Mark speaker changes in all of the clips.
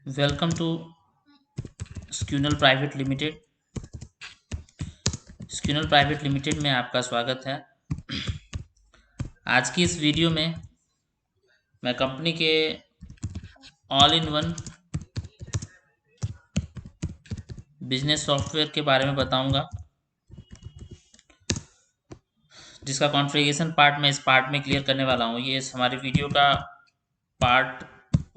Speaker 1: Welcome to स्क्यूनल private limited. स्क्यूनल private limited में आपका स्वागत है। आज की इस वीडियो में मैं कंपनी के all in one business software के बारे में बताऊंगा, जिसका कॉन्फ़िगरेशन पार्ट मैं इस पार्ट में क्लियर करने वाला हूं। ये हमारी वीडियो का पार्ट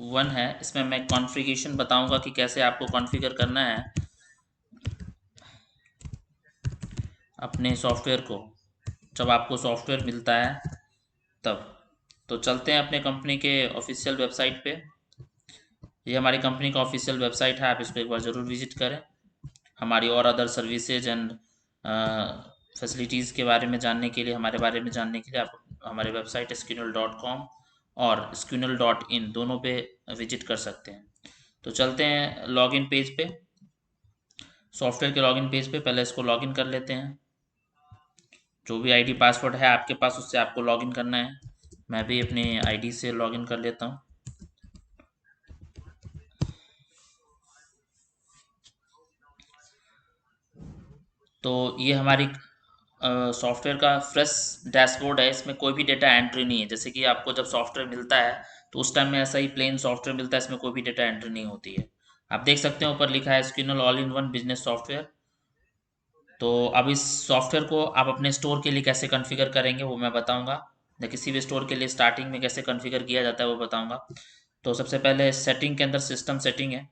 Speaker 1: 1 है। इसमें मैं कॉन्फ़िगरेशन बताऊंगा कि कैसे आपको कॉन्फ़िगर करना है अपने सॉफ्टवेयर को, जब आपको सॉफ्टवेयर मिलता है तब। तो चलते हैं अपने कंपनी के ऑफिशियल वेबसाइट पे। ये हमारी कंपनी का ऑफिशियल वेबसाइट है, आप इसको एक बार ज़रूर विजिट करें। हमारी और अदर सर्विसेज एंड फैसिलिटीज़ के बारे में जानने के लिए, हमारे बारे में जानने के लिए आप हमारे वेबसाइट sqnl.com और sqnl.in दोनों पे विजिट कर सकते हैं। तो चलते हैं लॉगिन पेज पे, सॉफ्टवेयर के लॉगिन पेज पे। पहले इसको लॉगिन कर लेते हैं। जो भी आईडी पासवर्ड है आपके पास, उससे आपको लॉगिन करना है। मैं भी अपने आईडी से लॉगिन कर लेता हूँ। तो ये हमारी सॉफ्टवेयर का फ्रेश डैशबोर्ड है। इसमें कोई भी डेटा एंट्री नहीं है। जैसे कि आपको जब सॉफ्टवेयर मिलता है तो उस टाइम में ऐसा ही प्लेन सॉफ्टवेयर मिलता है, इसमें कोई भी डेटा एंट्री नहीं होती है। आप देख सकते हैं ऊपर लिखा है स्क्यूनल all in one business software. तो अब इस सॉफ्टवेयर को आप अपने स्टोर के लिए कैसे कॉन्फ़िगर करेंगे वो मैं बताऊंगा, या किसी भी स्टोर के लिए स्टार्टिंग में कैसे कॉन्फ़िगर किया जाता है वो बताऊंगा। तो सबसे पहले सेटिंग के अंदर सिस्टम सेटिंग है।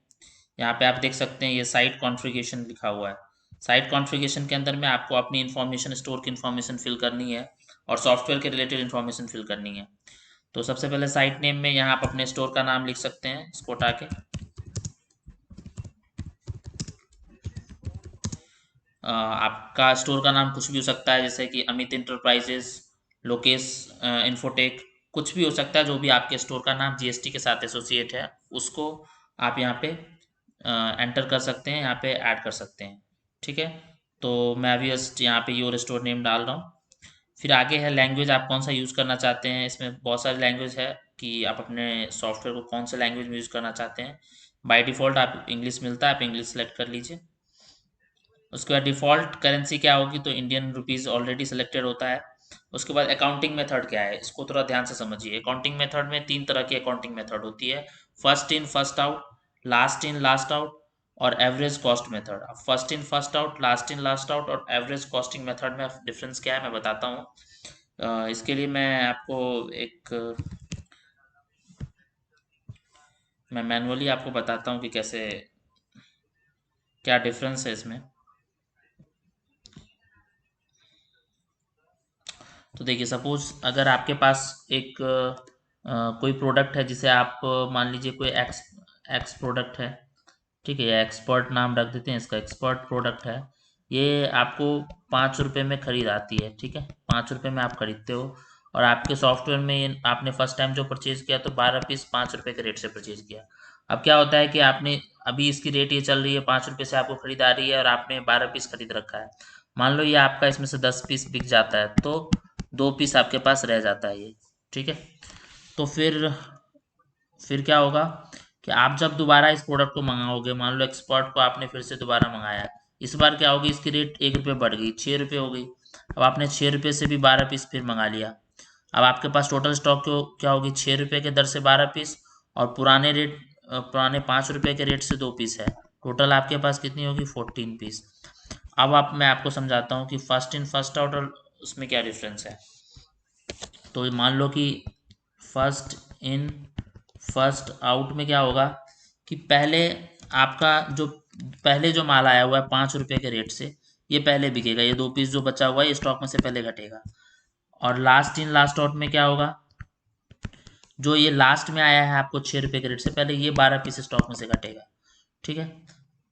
Speaker 1: यहाँ पे आप देख सकते हैं ये साइट कॉन्फ़िगरेशन लिखा हुआ है। साइट कॉन्फ़िगरेशन के अंदर में आपको अपनी इन्फॉर्मेशन, स्टोर की इन्फॉर्मेशन फिल करनी है और सॉफ्टवेयर के रिलेटेड इन्फॉर्मेशन फिल करनी है। तो सबसे पहले साइट नेम में यहाँ आप अपने स्टोर का नाम लिख सकते हैं, इसको हटा के। आपका स्टोर का नाम कुछ भी हो सकता है, जैसे कि अमित इंटरप्राइजेस, लोकेश इन्फोटेक, कुछ भी हो सकता है। जो भी आपके स्टोर का नाम जीएसटी के साथ एसोसिएट है, उसको आप यहाँ पे एंटर कर सकते हैं, यहाँ पे ऐड कर सकते हैं। ठीक है। तो मैं अभी जस्ट यहाँ पे योर स्टोर नेम डाल रहा हूँ। फिर आगे है लैंग्वेज, आप कौन सा यूज़ करना चाहते हैं। इसमें बहुत सारी लैंग्वेज है कि आप अपने सॉफ्टवेयर को कौन सा लैंग्वेज में यूज़ करना चाहते हैं। बाय डिफ़ॉल्ट आप इंग्लिश मिलता है, आप इंग्लिश सेलेक्ट कर लीजिए। उसके बाद डिफ़ॉल्ट करेंसी क्या होगी, तो इंडियन रुपीज़ ऑलरेडी सिलेक्टेड होता है। उसके बाद अकाउंटिंग मेथड क्या है, इसको थोड़ा ध्यान से समझिए। अकाउंटिंग मेथड में 3 तरह की अकाउंटिंग मेथड होती है: first in first out, last in last out और एवरेज कॉस्ट मेथड। अब first in first out, last in last out और एवरेज कॉस्टिंग मेथड में डिफरेंस क्या है मैं बताता हूँ। इसके लिए मैं मैनुअली आपको बताता हूँ कि कैसे, क्या डिफरेंस है इसमें। तो देखिए, सपोज अगर आपके पास एक कोई प्रोडक्ट है, जिसे आप मान लीजिए कोई एक्स एक्स प्रोडक्ट है। ठीक है, ये एक्सपर्ट नाम रख देते हैं इसका, एक्सपर्ट प्रोडक्ट है। ये आपको 5 रुपये में खरीद आती है। ठीक है, 5 रुपये में आप खरीदते हो और आपके सॉफ्टवेयर में आपने फर्स्ट टाइम जो परचेज किया तो 12 पीस 5 रुपये के रेट से परचेज किया। अब क्या होता है कि आपने अभी इसकी रेट ये चल रही है, 5 रुपये से आपको खरीद आ रही है और आपने 12 पीस खरीद रखा है। मान लो ये आपका इसमें से 10 पीस बिक जाता है, तो 2 पीस आपके पास रह जाता है ये। ठीक है। तो फिर क्या होगा कि आप जब दोबारा इस प्रोडक्ट को मंगाओगे, मान लो एक्सपर्ट को आपने फिर से दोबारा मंगाया, इस बार क्या होगी, इसकी रेट 1 रुपये बढ़ गई, 6 रुपये हो गई। अब आपने 6 रुपये से भी 12 पीस फिर मंगा लिया। अब आपके पास टोटल स्टॉक क्या होगी, 6 रुपये के दर से 12 पीस और पुराने 5 रुपये के रेट से 2 पीस है। टोटल आपके पास कितनी होगी, 14 पीस। अब मैं आपको समझाता हूँ कि फर्स्ट इन फर्स्ट आउट और उसमें क्या डिफरेंस है। तो मान लो कि फर्स्ट इन फर्स्ट आउट में क्या होगा कि आपका जो पहले जो माल आया हुआ है 5 रुपये के रेट से, ये पहले बिकेगा। ये 2 पीस जो बचा हुआ है ये स्टॉक में से पहले घटेगा। और लास्ट इन लास्ट आउट में क्या होगा, जो ये लास्ट में आया है आपको 6 रुपये के रेट से, पहले ये 12 पीस स्टॉक में से घटेगा। ठीक है,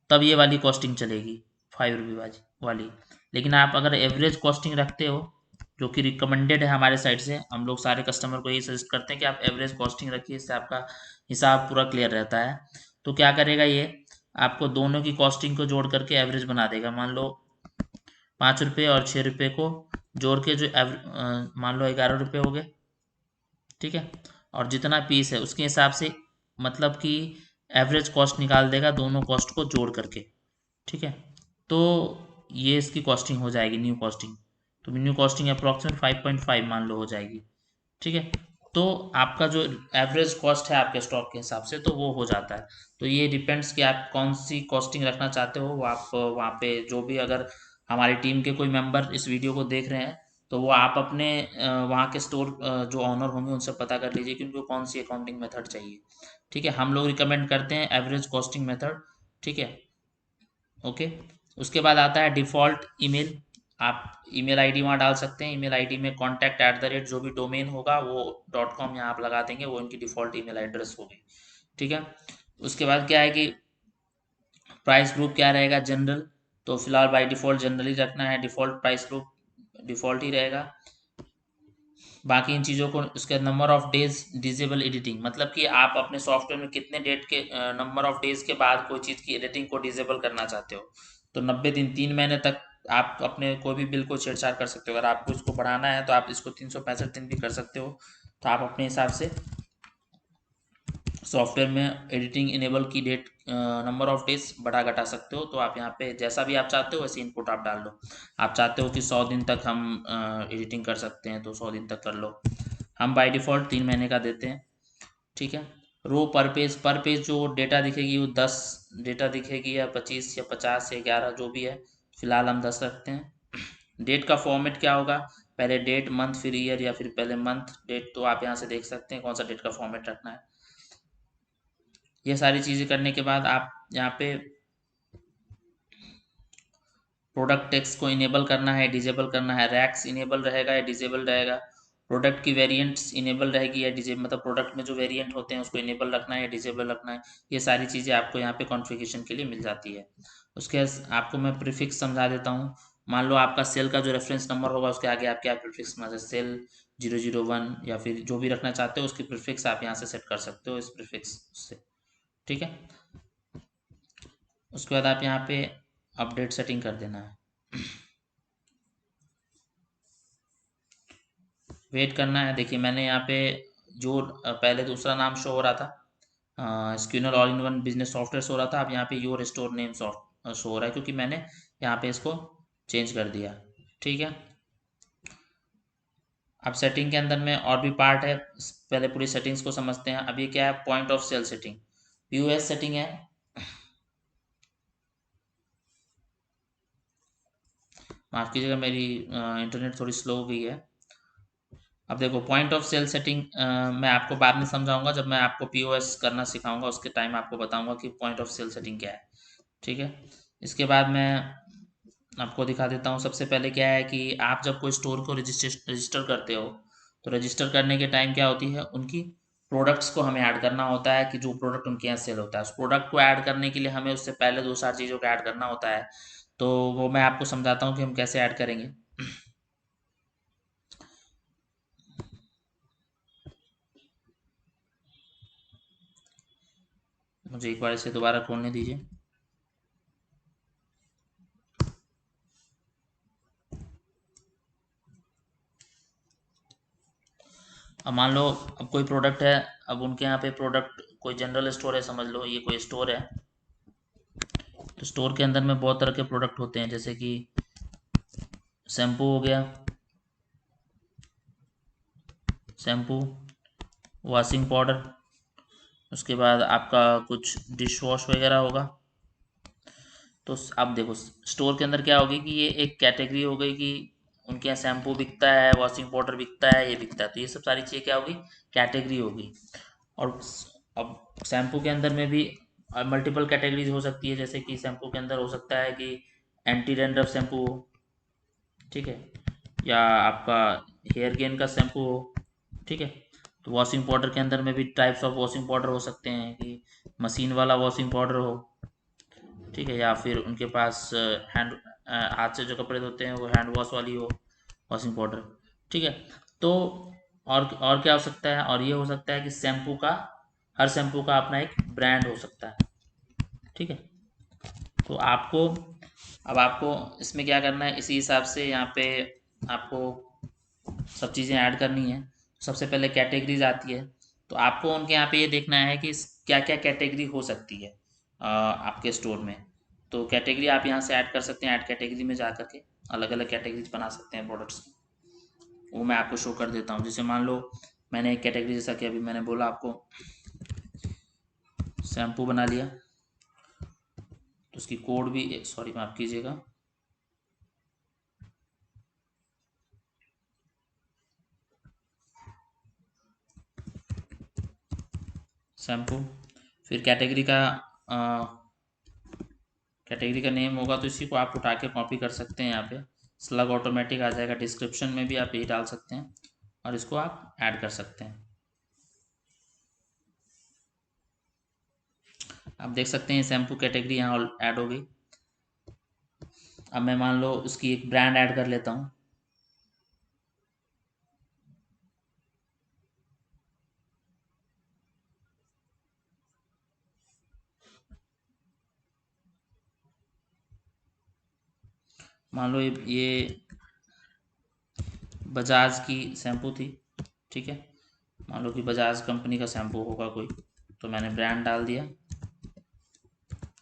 Speaker 1: तब ये वाली कॉस्टिंग चलेगी, 5 रुपये वाली। लेकिन आप अगर एवरेज कॉस्टिंग रखते हो, जो कि रिकमेंडेड है हमारे साइड से, हम लोग सारे कस्टमर को यही सजेस्ट करते हैं कि आप एवरेज कॉस्टिंग रखिए, इससे आपका हिसाब पूरा क्लियर रहता है। तो क्या करेगा ये, आपको दोनों की कॉस्टिंग को जोड़ करके एवरेज बना देगा। मान लो 5 रुपये और 6 रुपये को जोड़ के जो मान लो 11 रुपये हो गए। ठीक है, और जितना पीस है उसके हिसाब से, मतलब कि एवरेज कॉस्ट निकाल देगा दोनों कॉस्ट को जोड़ करके। ठीक है, तो ये इसकी कॉस्टिंग हो जाएगी, न्यू कॉस्टिंग। तो न्यू कॉस्टिंग अप्रॉक्सीमेट 5.5 मान लो हो जाएगी। ठीक है, तो आपका जो एवरेज कॉस्ट है आपके स्टॉक के हिसाब से तो वो हो जाता है। तो ये डिपेंड्स कि आप कौन सी कॉस्टिंग रखना चाहते हो। वो आप वहाँ पे जो भी, अगर हमारी टीम के कोई मेंबर इस वीडियो को देख रहे हैं तो वो आप अपने वहाँ के स्टोर जो ऑनर होंगे उनसे पता कर लीजिए कि उनको कौन सी अकाउंटिंग मेथड चाहिए। ठीक है, हम लोग रिकमेंड करते हैं एवरेज कॉस्टिंग मेथड। ठीक है, ओके। उसके बाद आता है डिफ़ॉल्ट ईमेल। आप ईमेल आईडी वहाँ डाल सकते हैं। ईमेल आईडी में contact@ जो भी डोमेन होगा वो .com यहाँ आप लगा देंगे, वो इनकी डिफ़ॉल्ट ईमेल एड्रेस होगी। ठीक है, उसके बाद क्या है कि प्राइस ग्रुप क्या रहेगा, जनरल। तो फिलहाल बाई डिफ़ॉल्ट जनरल ही रखना है, डिफ़ॉल्ट प्राइस ग्रुप डिफ़ॉल्ट ही रहेगा। बाकी इन चीज़ों को, उसके number of days disable editing, मतलब कि आप अपने सॉफ्टवेयर में कितने डेट के नंबर ऑफ डेज के बाद कोई चीज़ की एडिटिंग को डिजेबल करना चाहते हो। तो 90 दिन, 3 महीने तक आप अपने कोई भी बिल को छेड़छाड़ कर सकते हो। अगर आपको इसको बढ़ाना है तो आप इसको 365 दिन भी कर सकते हो। तो आप अपने हिसाब से सॉफ्टवेयर में एडिटिंग इनेबल की डेट, नंबर ऑफ डेज बढ़ा घटा सकते हो। तो आप यहाँ पे जैसा भी आप चाहते हो वैसे इनपुट आप डाल लो। आप चाहते हो कि 100 दिन तक हम एडिटिंग कर सकते हैं तो 100 दिन तक कर लो। हम बाय डिफ़ॉल्ट 3 महीने का देते हैं। ठीक है, रो पर पेज जो डेटा दिखेगी वो 10 डेटा दिखेगी, या 25 या 50 या 11 जो भी है। फिलहाल हम 10 रखते हैं। डेट का फॉर्मेट क्या होगा, पहले डेट, मंथ, फिर ईयर, या फिर पहले मंथ डेट। तो आप यहाँ से देख सकते हैं कौन सा डेट का फॉर्मेट रखना है। ये सारी चीज़ें करने के बाद आप यहाँ पे प्रोडक्ट टेक्स्ट को इनेबल करना है, डिजेबल करना है। रैक्स इनेबल रहेगा या डिजेबल रहेगा। प्रोडक्ट की वेरिएंट्स इनेबल रहेगी या डिजेबल, मतलब प्रोडक्ट में जो वेरिएंट होते हैं उसको इनेबल रखना है या डिजेबल रखना है। ये सारी चीज़ें आपको यहाँ पे कॉन्फ़िगरेशन के लिए मिल जाती है। उसके आपको मैं प्रीफिक्स समझा देता हूँ। मान लो आपका सेल का जो रेफरेंस नंबर होगा उसके आगे आप क्या प्रीफिक्स, मतलब सेल 001 या फिर जो भी रखना चाहते हो उसकी प्रीफिक्स आप यहाँ से सेट कर सकते हो, इस प्रीफिक्स से। ठीक है, उसके बाद आप यहाँ पे अपडेट सेटिंग कर देना है। वेट करना है। देखिए मैंने यहाँ पे जो पहले दूसरा नाम शो हो रहा था, स्क्यूनर all in one business software show हो रहा था, अब यहाँ पे योर स्टोर नेम शो हो रहा है क्योंकि मैंने यहाँ पे इसको चेंज कर दिया। ठीक है, अब सेटिंग के अंदर में और भी पार्ट है, पहले पूरी सेटिंग्स को समझते हैं। अब ये क्या है, point of sale setting, POS setting है। माफ़ कीजिएगा, मेरी इंटरनेट थोड़ी स्लो हो गई है। अब देखो पॉइंट ऑफ सेल सेटिंग मैं आपको बाद में समझाऊंगा, जब मैं आपको पीओएस करना सिखाऊंगा उसके टाइम आपको बताऊंगा कि पॉइंट ऑफ सेल सेटिंग क्या है। ठीक है, इसके बाद मैं आपको दिखा देता हूँ। सबसे पहले क्या है कि आप जब कोई स्टोर को रजिस्टर करते हो तो रजिस्टर करने के टाइम क्या होती है, उनकी प्रोडक्ट्स को हमें ऐड करना होता है कि जो प्रोडक्ट उनके यहाँ सेल होता है। उस प्रोडक्ट को ऐड करने के लिए हमें उससे पहले 2-4 चीज़ों को ऐड करना होता है। तो वो मैं आपको समझाता हूँ कि हम कैसे ऐड करेंगे। मुझे एक बार इसे दोबारा खोलने दीजिए। अब मान लो अब कोई प्रोडक्ट है, अब उनके यहाँ पे प्रोडक्ट कोई जनरल स्टोर है, समझ लो ये कोई स्टोर है। तो स्टोर के अंदर में बहुत तरह के प्रोडक्ट होते हैं, जैसे कि शैम्पू हो गया, शैम्पू, वॉशिंग पाउडर, उसके बाद आपका कुछ डिश वॉश वगैरह होगा। तो अब देखो स्टोर के अंदर क्या होगी कि ये एक कैटेगरी हो गई कि उनके यहाँ शैम्पू बिकता है, वॉशिंग पाउडर बिकता है, ये बिकता है। तो ये सब सारी चीज़ें क्या होगी, कैटेगरी होगी। और अब शैम्पू के अंदर में भी मल्टीपल कैटेगरीज हो सकती है, जैसे कि शैम्पू के अंदर हो सकता है कि एंटी डैंड्रफ शैम्पू हो, ठीक है, या आपका हेयर गेन का शैम्पू हो। ठीक है, तो वॉशिंग पाउडर के अंदर में भी टाइप्स ऑफ वॉशिंग पाउडर हो सकते हैं कि मशीन वाला वॉशिंग पाउडर हो, ठीक है, या फिर उनके पास हैंड हाथ से जो कपड़े धोते हैं वो हैंड वॉश वाली हो वॉशिंग पाउडर। ठीक है, तो और क्या हो सकता है, और ये हो सकता है कि शैम्पू का, हर शैम्पू का अपना एक ब्रांड हो सकता है। ठीक है, तो आपको इसमें क्या करना है, इसी हिसाब से यहाँ पे आपको सब चीज़ें ऐड करनी है। सबसे पहले कैटेगरीज आती है, तो आपको उनके यहाँ पे ये देखना है कि क्या क्या कैटेगरी हो सकती है आपके स्टोर में। तो कैटेगरी आप यहाँ से ऐड कर सकते हैं, ऐड कैटेगरी में जा करके अलग अलग कैटेगरीज बना सकते हैं प्रोडक्ट्स की। वो मैं आपको शो कर देता हूँ। जैसे मान लो मैंने एक कैटेगरी, जैसा कि अभी मैंने बोला आपको, शैम्पू बना लिया, तो उसकी कोड भी, सॉरी माफ़ कीजिएगा, शैम्पू। फिर कैटेगरी का नेम होगा, तो इसी को आप उठा के कॉपी कर सकते हैं। यहाँ पे स्लग ऑटोमेटिक आ जाएगा, डिस्क्रिप्शन में भी आप यही डाल सकते हैं और इसको आप ऐड कर सकते हैं। आप देख सकते हैं शैम्पू कैटेगरी यहाँ ऐड हो गई। अब मैं मान लो उसकी एक ब्रांड ऐड कर लेता हूँ। मान लो ये बजाज की शैम्पू थी, ठीक है। मान लो कि बजाज कंपनी का शैम्पू होगा कोई, तो मैंने ब्रांड डाल दिया,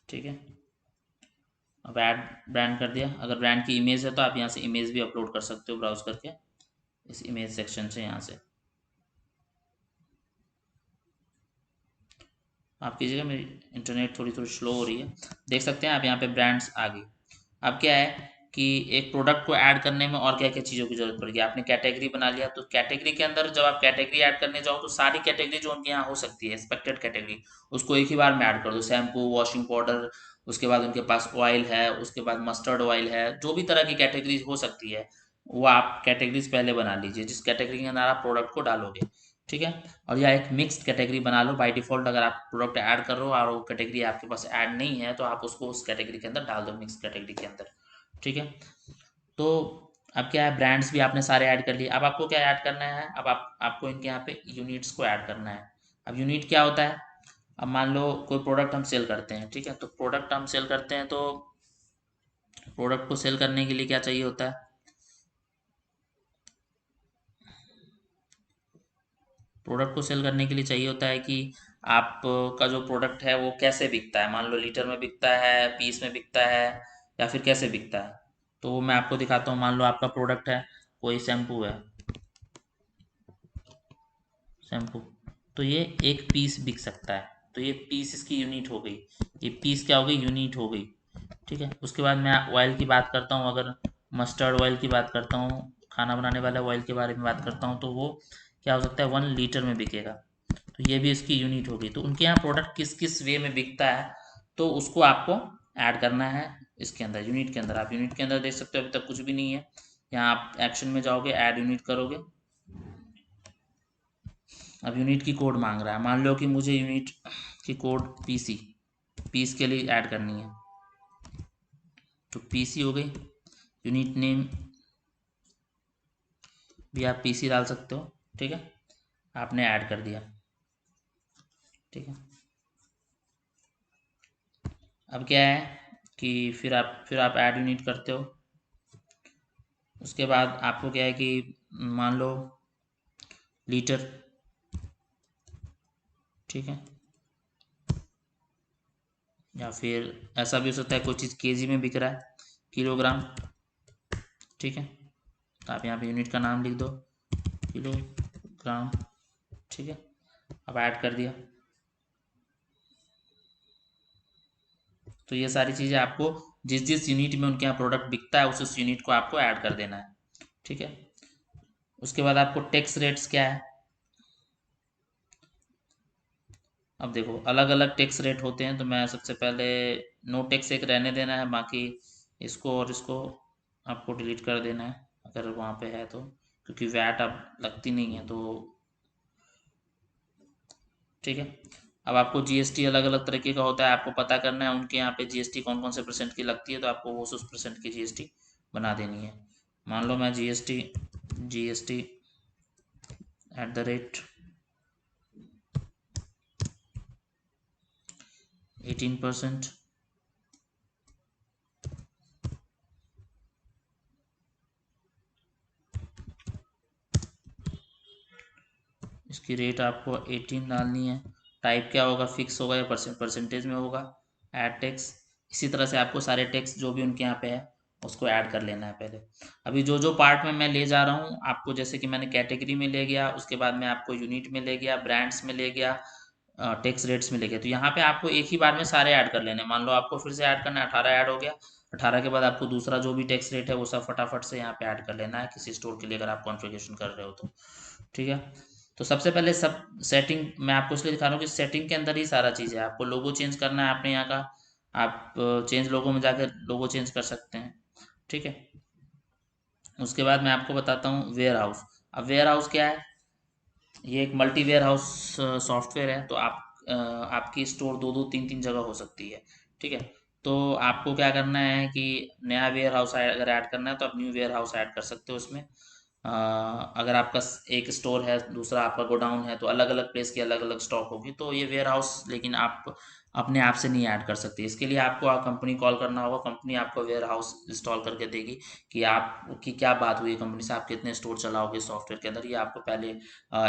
Speaker 1: ठीक है। अब ऐड ब्रांड कर दिया। अगर ब्रांड की इमेज है तो आप यहाँ से इमेज भी अपलोड कर सकते हो ब्राउज करके, इस इमेज सेक्शन से। यहाँ से आप कीजिएगा, मेरी इंटरनेट थोड़ी थोड़ी स्लो हो रही है। देख सकते हैं आप यहाँ पे ब्रांड्स आ गई। अब क्या है कि एक प्रोडक्ट को ऐड करने में और क्या क्या चीज़ों की जरूरत पड़ेगी। आपने कैटेगरी बना लिया, तो कैटेगरी के अंदर जब आप कैटेगरी ऐड करने जाओ तो सारी कैटेगरी जो उनके यहाँ हो सकती है, एक्सपेक्टेड कैटेगरी, उसको एक ही बार में ऐड कर दो। शैम्पू, वॉशिंग पाउडर, उसके बाद उनके पास ऑयल है, उसके बाद मस्टर्ड ऑयल है, जो भी तरह की कैटेगरीज हो सकती है वो आप कैटेगरीज पहले बना लीजिए, जिस कैटेगरी के अंदर आप प्रोडक्ट को डालोगे, ठीक है। और या एक मिक्स्ड कैटेगरी बना लो। बाय डिफॉल्ट अगर आप प्रोडक्ट ऐड कर रहे हो और वो कैटेगरी आपके पास ऐड नहीं है, तो आप उसको उस कैटेगरी के अंदर डाल दो, मिक्स कैटेगरी के अंदर, ठीक है। तो अब क्या है, ब्रांड्स भी आपने सारे ऐड कर लिए। अब आपको क्या ऐड करना है, अब आपको इनके यहाँ पे यूनिट्स को ऐड करना है। अब यूनिट क्या होता है, अब मान लो कोई प्रोडक्ट हम सेल करते हैं, ठीक है। तो प्रोडक्ट हम सेल करते हैं, तो प्रोडक्ट को सेल करने के लिए क्या चाहिए होता है, प्रोडक्ट को सेल करने के लिए चाहिए होता है कि आपका जो प्रोडक्ट है वो कैसे बिकता है। मान लो लीटर में बिकता है, पीस में बिकता है, या फिर कैसे बिकता है। तो वो मैं आपको दिखाता हूँ। मान लो आपका प्रोडक्ट है, कोई शैम्पू है, शैम्पू, तो ये एक पीस बिक सकता है, तो ये पीस इसकी यूनिट हो गई। ये पीस क्या हो गई, यूनिट हो गई, ठीक है। उसके बाद मैं ऑयल की बात करता हूँ, अगर मस्टर्ड ऑयल की बात करता हूँ, खाना बनाने वाले ऑयल के बारे में बात करता हूँ, तो वो क्या हो सकता है, 1 लीटर में बिकेगा, तो ये भी इसकी यूनिट होगी। तो उनके यहाँ प्रोडक्ट किस किस वे में बिकता है, तो उसको आपको ऐड करना है इसके अंदर, यूनिट के अंदर। आप यूनिट के अंदर देख सकते हो अभी तक कुछ भी नहीं है। यहाँ आप एक्शन में जाओगे, ऐड यूनिट करोगे। अब यूनिट की कोड मांग रहा है। मान लो कि मुझे यूनिट की कोड पीसी, पीस के लिए ऐड करनी है, तो पीसी हो गई। यूनिट नेम भी आप पीसी डाल सकते हो, ठीक है। आपने ऐड कर दिया, ठीक है। अब क्या है कि फिर आप ऐड यूनिट करते हो। उसके बाद आपको क्या है कि मान लो लीटर, ठीक है। या फिर ऐसा भी हो सकता है कोई चीज़ केजी में बिक रहा है, किलोग्राम, ठीक है। तो आप यहाँ पे यूनिट का नाम लिख दो, किलोग्राम, ठीक है। अब ऐड कर दिया। तो ये सारी चीज़ें आपको जिस जिस यूनिट में उनके यहाँ प्रोडक्ट बिकता है उस यूनिट को आपको ऐड कर देना है, ठीक है। उसके बाद आपको टैक्स रेट्स क्या है, अब देखो अलग अलग टैक्स रेट होते हैं, तो मैं सबसे पहले नो टैक्स एक रहने देना है, बाकी इसको और इसको आपको डिलीट कर देना है अगर वहाँ पे है तो, क्योंकि वैट अब लगती नहीं है, तो ठीक है। अब आपको जीएसटी अलग अलग तरीके का होता है, आपको पता करना है उनके यहाँ पे जीएसटी कौन कौन से परसेंट की लगती है, तो आपको वो उस परसेंट की जीएसटी बना देनी है। मान लो मैं जीएसटी @ 18%, इसकी रेट आपको 18 डालनी है। टाइप क्या होगा, फिक्स होगा या परसेंटेज में होगा, ऐड टेक्स्ट। इसी तरह से आपको सारे टेक्स्ट जो भी उनके यहाँ पे है उसको ऐड कर लेना है पहले। अभी जो जो पार्ट में मैं ले जा रहा हूँ आपको, जैसे कि मैंने कैटेगरी में ले गया, उसके बाद मैं आपको यूनिट में ले गया, ब्रांड्स में ले गया, टैक्स रेट्स में ले गया, तो यहाँ पे आपको एक ही बार में सारे ऐड कर लेने। मान लो आपको फिर से ऐड करना है, 18 ऐड हो गया। 18 के बाद आपको दूसरा जो भी टैक्स रेट है वो सब फटाफट से यहाँ पे ऐड कर लेना है, किसी स्टोर के लिए अगर आप कॉन्फ़िगरेशन कर रहे हो तो। ठीक है। तो सबसे पहले सब सेटिंग मैं आपको इसलिए दिखा रहा हूँ कि सेटिंग के अंदर ही सारा चीज़ है। आपको लोगो चेंज करना है अपने यहाँ का, आप चेंज लोगो में जाकर लोगो चेंज कर सकते हैं। ठीक है। उसके बाद मैं आपको बताता हूँ वेयर हाउस। अब वेयर हाउस क्या है, ये एक मल्टी वेयर हाउस सॉफ्टवेयर है। तो आपकी स्टोर दो दो तीन तीन जगह हो सकती है। ठीक है। तो आपको क्या करना है कि नया वेयर हाउस अगर ऐड करना है तो आप न्यू वेयर हाउस ऐड कर सकते हो उसमें। अगर आपका एक स्टोर है, दूसरा आपका गोडाउन है, तो अलग अलग प्लेस की अलग अलग स्टॉक होगी, तो ये वेयर हाउस लेकिन आप अपने आप से नहीं ऐड कर सकते। इसके लिए आपको कंपनी कॉल करना होगा, कंपनी आपको वेयर हाउस इंस्टॉल करके देगी कि आपकी क्या बात हुई कंपनी से, आप कितने स्टोर चलाओगे सॉफ्टवेयर के अंदर। ये आपको पहले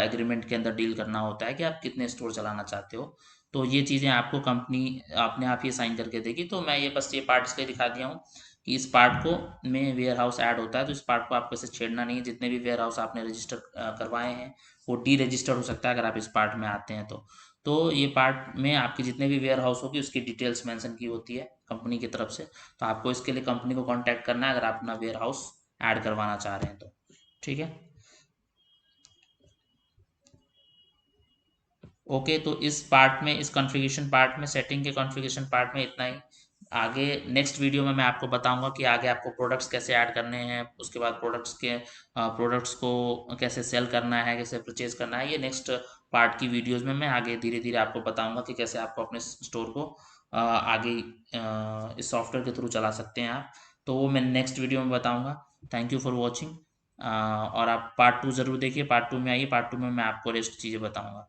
Speaker 1: एग्रीमेंट के अंदर डील करना होता है कि आप कितने स्टोर चलाना चाहते हो। तो ये चीज़ें आपको कंपनी अपने आप ही साइन करके देगी। तो मैं ये बस ये पार्ट इसलिए दिखा दिया हूँ कि इस पार्ट को में वेयर हाउस ऐड होता है, तो इस पार्ट को आपको ऐसे छेड़ना नहीं है। जितने भी वेयर हाउस आपने रजिस्टर करवाए हैं वो डी रजिस्टर हो सकता है अगर आप इस पार्ट में आते हैं तो ये पार्ट में आपके जितने भी वेयर हाउस होगी उसकी डिटेल्स मेंशन की होती है कंपनी की तरफ से। तो आपको इसके लिए कंपनी को कांटेक्ट करना है अगर आप अपना वेयर हाउस ऐड करवाना चाह रहे हैं तो। ठीक है। ओके, तो इस पार्ट में, इस कॉन्फ़िगरेशन पार्ट में, सेटिंग के कॉन्फ़िगरेशन पार्ट में इतना ही। आगे नेक्स्ट वीडियो में मैं आपको बताऊंगा कि आगे आपको प्रोडक्ट्स कैसे ऐड करने हैं, उसके बाद प्रोडक्ट्स को कैसे सेल करना है, कैसे परचेज करना है। ये नेक्स्ट पार्ट की वीडियोस में मैं आगे धीरे धीरे आपको बताऊंगा कि कैसे आपको अपने स्टोर को आगे इस सॉफ्टवेयर के थ्रू चला सकते हैं आप। तो वो मैं नेक्स्ट वीडियो में बताऊंगा। Thank you for watching. और आप पार्ट 2 ज़रूर देखिए, पार्ट 2 में आइए, पार्ट 2 में मैं आपको रेस्ट चीज़ें बताऊंगा।